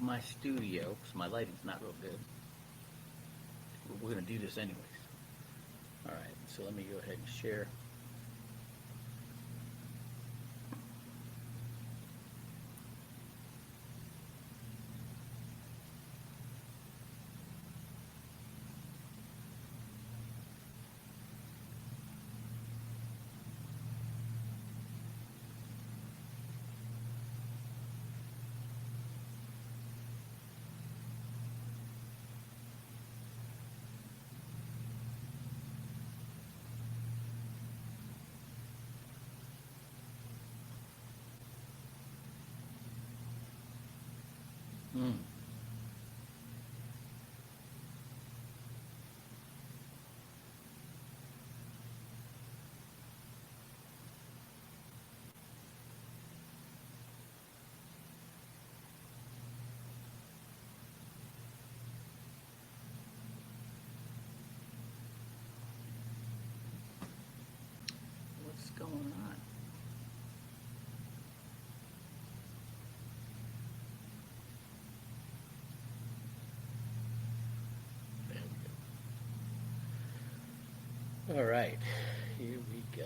my studio because my lighting's not real good. We're going to do this anyways. All right, so let me go ahead and share. Hmm. What's going on? There we go. All right, here we go.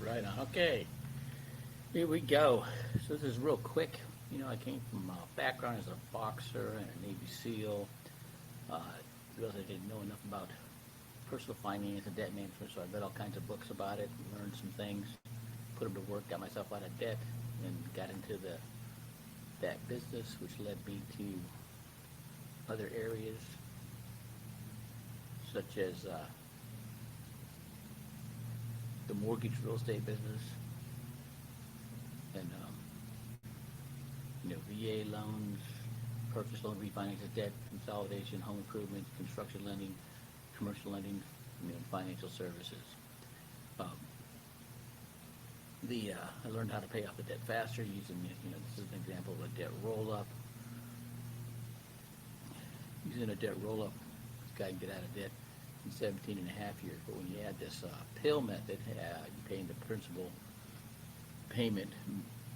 Right on. Okay, here we go. So this is real quick. You know, I came from a background as a boxer and a Navy SEAL. Uh, Realized I didn't know enough about personal finance and debt management, so I read all kinds of books about it, learned some things, put them to work, got myself out of debt, and got into that business, which led me to other areas such as the mortgage real estate business, and VA loans, purchase loan, refinance of debt, consolidation, home improvement, construction lending, commercial lending, financial services. Um, I learned how to pay off the debt faster using, this is an example of a debt roll-up. Using a debt roll-up, this guy can get out of debt in 17 and a half years. But when you add this pill method, you pay the principal payment,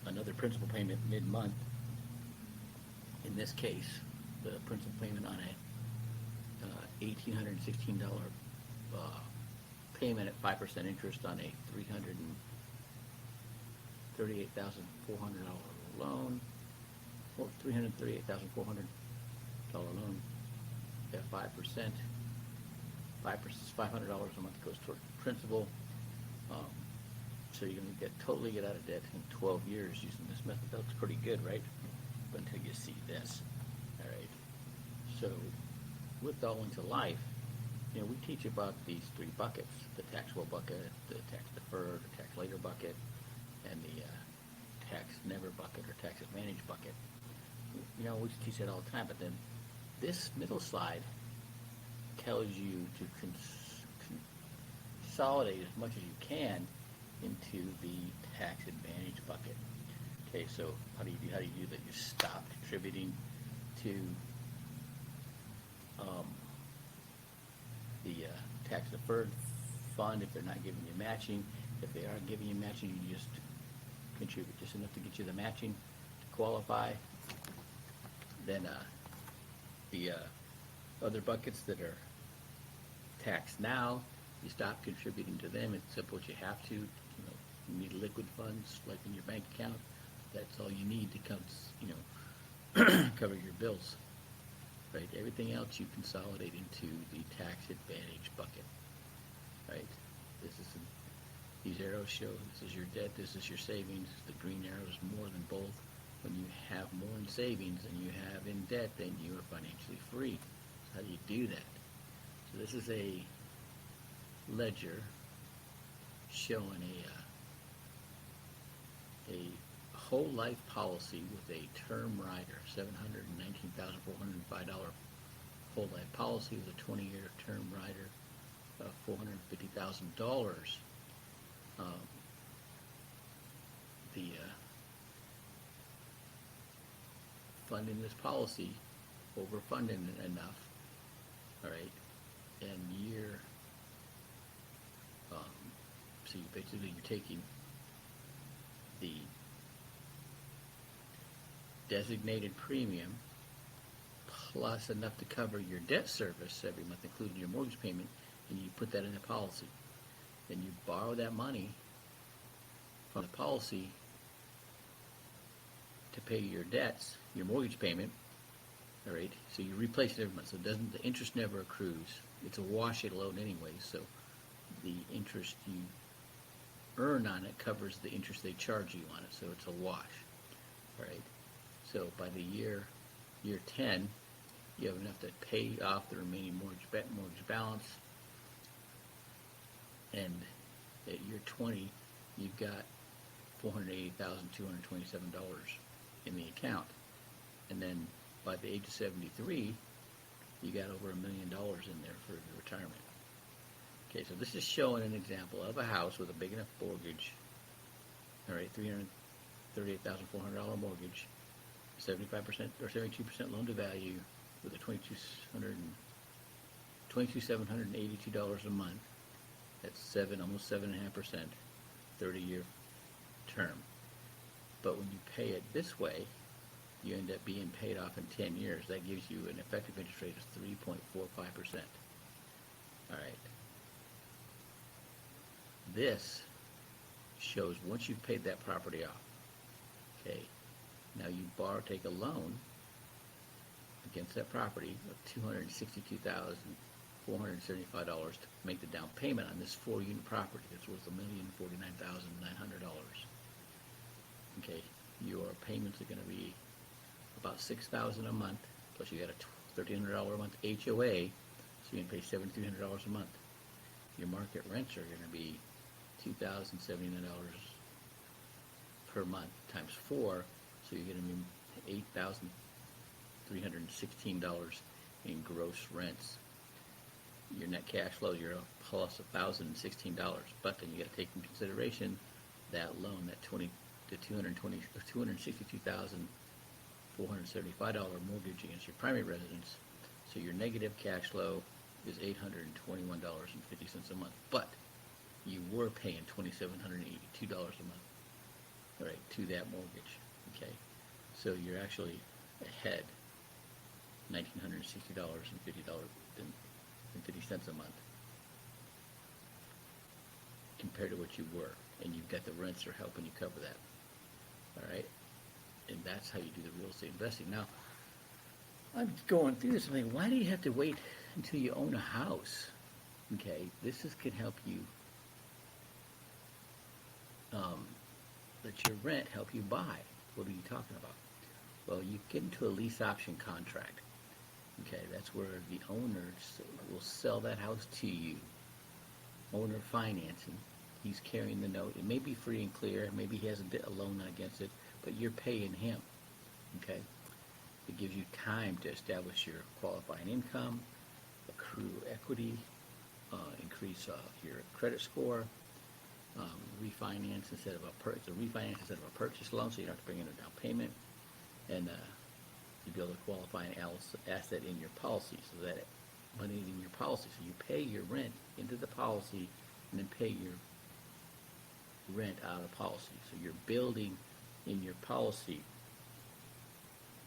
another principal payment mid-month. In this case, the principal payment on a $1,816 payment at 5% interest on a $338,400 loan, or $338,400 loan at 5%. 5% is $500 a month goes toward principal. So you're going to totally get out of debt in 12 years using this method. That looks pretty good, right? But until you see this. All right. So with All Into Life, we teach about these three buckets: the taxable bucket, the tax deferred, or tax later bucket, and the tax never bucket or tax advantage bucket. We teach that all the time, but then this middle slide tells you to consolidate as much as you can into the tax advantage bucket. Okay, so how do you do that? You stop contributing to the tax deferred fund if they're not giving you matching. If they are giving you matching, you just contribute just enough to get you the matching to qualify. Then the other buckets that are taxed now, you stop contributing to them except what you have to. You need liquid funds like in your bank account. That's all you need to cover your bills. Right? Everything else you consolidate into the tax advantage bucket. Right? These arrows show this is your debt, this is your savings. The green arrow is more than both. When you have more in savings than you have in debt, then you are financially free. So how do you do that? So this is a ledger showing a whole life policy with a term rider, $719,405 whole life policy with a 20-year term rider of $450,000. The funding this policy, overfunding it enough, all right, and year, so you're taking the designated premium plus enough to cover your debt service every month, including your mortgage payment, and you put that in a policy. Then you borrow that money from the policy to pay your debts, your mortgage payment, all right? So you replace it every month. So the interest never accrues. It's a wash loan anyway, so the interest you earn on it covers the interest they charge you on it, so it's a wash, all right? So by the year 10, you have enough to pay off the remaining mortgage balance, and at year 20, you've got $480,227 in the account, and then by the age of 73, you got over $1 million in there for your retirement. Okay, so this is showing an example of a house with a big enough mortgage, all right, $338,400 mortgage, 75% or 72% loan to value, with a $22,782 a month. That's almost 7.5%, 30-year term. But when you pay it this way, you end up being paid off in 10 years. That gives you an effective interest rate of 3.45%. All right. This shows once you've paid that property off. Okay. Now you take a loan against that property of $262,475 to make the down payment on this 4-unit property that's worth $1,049,900. Okay, your payments are going to be about $6,000 a month, plus you got a $1,300 a month HOA, so you're going to pay $7,300 a month. Your market rents are going to be $2,079 per month times 4, so you're going to be $8,316 in gross rents. Your net cash flow, you're plus $1,016, but then you got to take into consideration that loan, that $262,475 mortgage against your primary residence. So your negative cash flow is $821.50 a month, but you were paying $2,782 a month, all right, to that mortgage. Okay, so you're actually ahead $1,960.50 a month compared to what you were, and you've got the rents are helping you cover that. All right, and that's how you do the real estate investing. Now, I'm going through this. I'm like, why do you have to wait until you own a house? Okay, can help you. Let your rent help you buy. What are you talking about? Well, you get into a lease option contract. Okay, that's where the owners will sell that house to you. Owner financing. He's carrying the note. It may be free and clear. Maybe he has a loan against it, but you're paying him. Okay? It gives you time to establish your qualifying income, accrue equity, increase your credit score, refinance instead of a purchase loan, so you don't have to bring in a down payment, and you be able to qualify an asset in your policy, so that money in your policy, so you pay your rent into the policy, and then pay your rent out of policy. So you're building in your policy,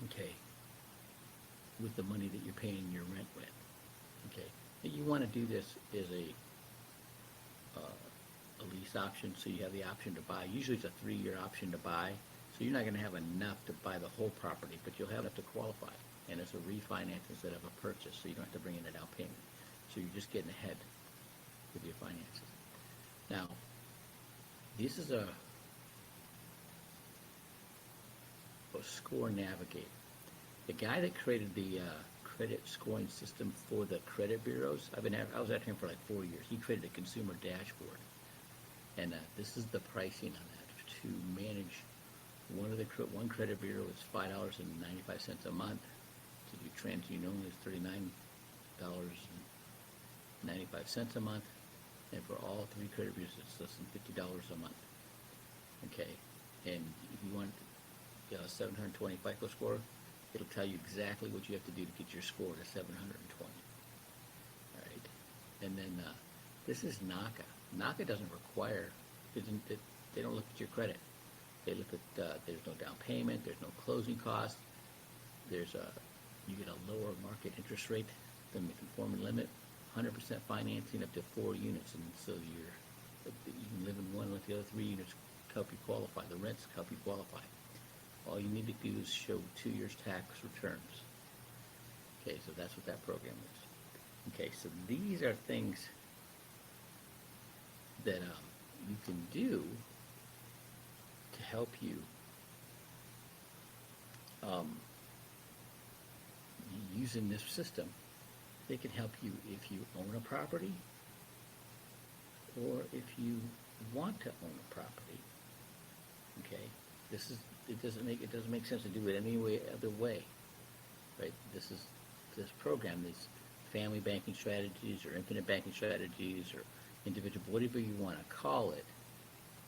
okay, with the money that you're paying your rent with. Okay, and you want to do this as a lease option, so you have the option to buy. Usually it's a 3-year option to buy, so you're not going to have enough to buy the whole property, but you'll have enough to qualify. And it's a refinance instead of a purchase, so you don't have to bring in a down payment. So you're just getting ahead with your finances. Now, this is a score navigator. The guy that created the credit scoring system for the credit bureaus, I was at him for like 4 years. He created a consumer dashboard, and this is the pricing on that. To manage one credit bureau is $5.95 a month. To do TransUnion only is $39.95 a month, and for all 3 credit bureaus it's less than $50 a month. Okay, and if you want a 720 FICO score, it'll tell you exactly what you have to do to get your score to 720. All right, and then this is NACA. NACA doesn't require, they don't look at your credit. They look at there's no down payment, there's no closing costs, you get a lower market interest rate than the conforming limit, 100% financing up to 4 units, and so you can live in one, let the other 3 units help you qualify. The rents help you qualify. All you need to do is show 2 years tax returns. Okay, so that's what that program is. Okay, so these are things that you can do to help you using this system. They can help you if you own a property or if you want to own a property. Okay, it doesn't make sense to do it any other way, right? This program, these family banking strategies or infinite banking strategies or individual, whatever you want to call it,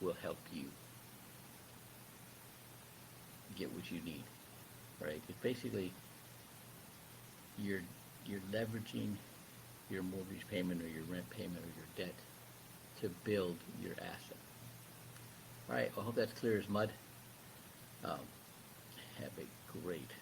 will help you get what you need, right? It's basically you're leveraging your mortgage payment or your rent payment or your debt to build your asset. All right, I hope that's clear as mud. Have a great